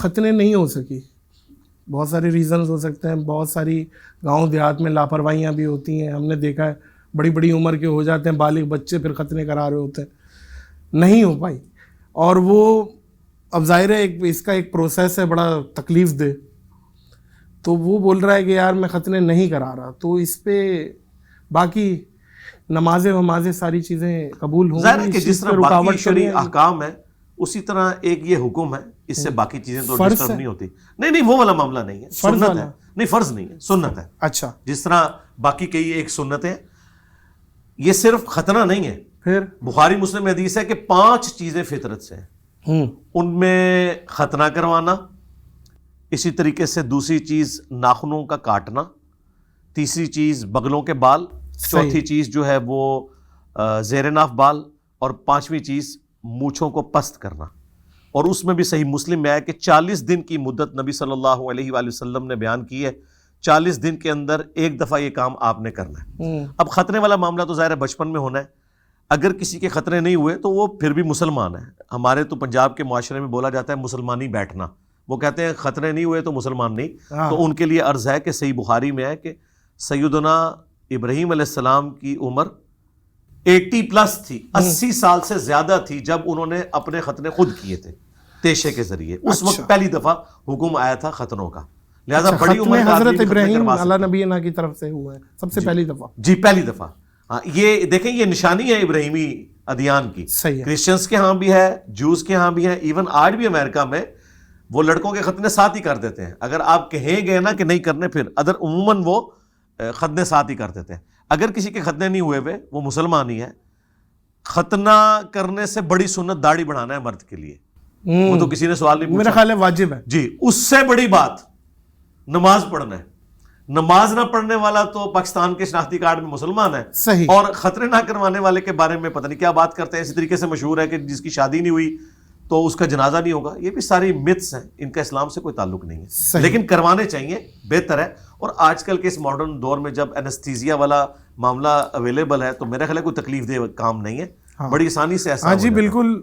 ختنے نہیں ہو سکی. بہت سارے ریزنز ہو سکتے ہیں, بہت ساری گاؤں دیہات میں لاپرواہیاں بھی ہوتی ہیں, ہم نے دیکھا ہے بڑی بڑی عمر کے ہو جاتے ہیں بالغ بچے, پھر ختنے کرا رہے ہوتے ہیں, نہیں ہو پائی. اور وہ اب ظاہر ہے اس کا ایک پروسیس ہے بڑا تکلیف دہ, تو وہ بول رہا ہے کہ یار میں ختنے نہیں کرا رہا. تو اس پہ باقی نمازیں ساری چیزیں قبول ہوں ظاہر ہے کہ گی, جس طرح باقی شرعی احکام ہے اسی طرح ایک یہ حکم ہے, اس سے باقی چیزیں تو ڈسٹرب نہیں ہوتی. نہیں وہ والا معاملہ نہیں ہے, سنت ہے. نہیں فرض نہیں ہے, سنت ہے. اچھا, جس طرح باقی کئی ایک سنت ہے, یہ صرف ختنہ نہیں ہے. پھر بخاری مسلم حدیث ہے کہ 5 چیزیں فطرت سے ہیں, ان میں ختنہ کروانا, اسی طریقے سے دوسری چیز ناخنوں کا کاٹنا, تیسری چیز بغلوں کے بال, چوتھی چیز جو ہے وہ زیر ناف بال, اور 5ویں چیز مونچھوں کو پست کرنا. اور اس میں بھی صحیح مسلم میں ہے کہ 40 دن کی مدت نبی صلی اللہ علیہ وآلہ وسلم نے بیان کی ہے, 40 دن کے اندر ایک دفعہ یہ کام آپ نے کرنا ہے. اب ختنے والا معاملہ تو ظاہر ہے بچپن میں ہونا ہے, اگر کسی کے ختنے نہیں ہوئے تو وہ پھر بھی مسلمان ہے. ہمارے تو پنجاب کے معاشرے میں بولا جاتا ہے مسلمانی بیٹھنا, وہ کہتے ہیں ختنے نہیں ہوئے تو مسلمان نہیں. تو ان کے لیے عرض ہے کہ صحیح بخاری میں ہے کہ سیدنا ابراہیم علیہ السلام کی عمر 80+ تھی, 80 سال سے زیادہ تھی جب انہوں نے اپنے ختنے خود کیے تھے تیشے کے ذریعے. اس وقت پہلی دفعہ حکم آیا تھا ختنوں کا, لہذا بڑی عمر کا حضرت ابراہیم علیہ نبینا کی طرف سے ہوا ہے سب سے پہلی دفعہ. جی پہلی دفعہ. یہ دیکھیں یہ نشانی ہے ابراہیمی ادیان کی. کرسچنس کے ہاں بھی ہے, جوز کے ہاں بھی ہیں, ایون آج بھی امریکہ میں وہ لڑکوں کے ختنے ساتھ ہی کر دیتے ہیں. اگر آپ کہیں گے نا کہ نہیں کرنے, پھر عموماً وہ ختنے ساتھ ہی کر دیتے ہیں. اگر کسی کے ختنے نہیں ہوئے ہوئے وہ مسلمان ہی ہے. ختنہ کرنے سے بڑی سنت داڑھی بڑھانا ہے مرد کے لیے, وہ تو کسی نے سوال نہیں پوچھا, میرا خیال ہے واجب ہے. جی اس سے بڑی بات نماز پڑھنا ہے. نماز نہ پڑھنے والا تو پاکستان کے شناختی کارڈ میں مسلمان ہے صحیح, اور ختنے نہ کروانے والے کے بارے میں پتہ نہیں کیا بات کرتے ہیں. اسی طریقے سے مشہور ہے کہ جس کی شادی نہیں ہوئی تو اس کا جنازہ نہیں ہوگا. یہ بھی ساری متس ہیں, ان کا اسلام سے کوئی تعلق نہیں ہے, لیکن کروانے چاہیے, بہتر ہے. اور آج کل کے اس ماڈرن دور میں جب اینستھیزیا والا معاملہ اویلیبل ہے تو میرا خیال ہے کوئی تکلیف دہ کام نہیں ہے, بڑی آسانی سے ایسا. ہاں جی بالکل.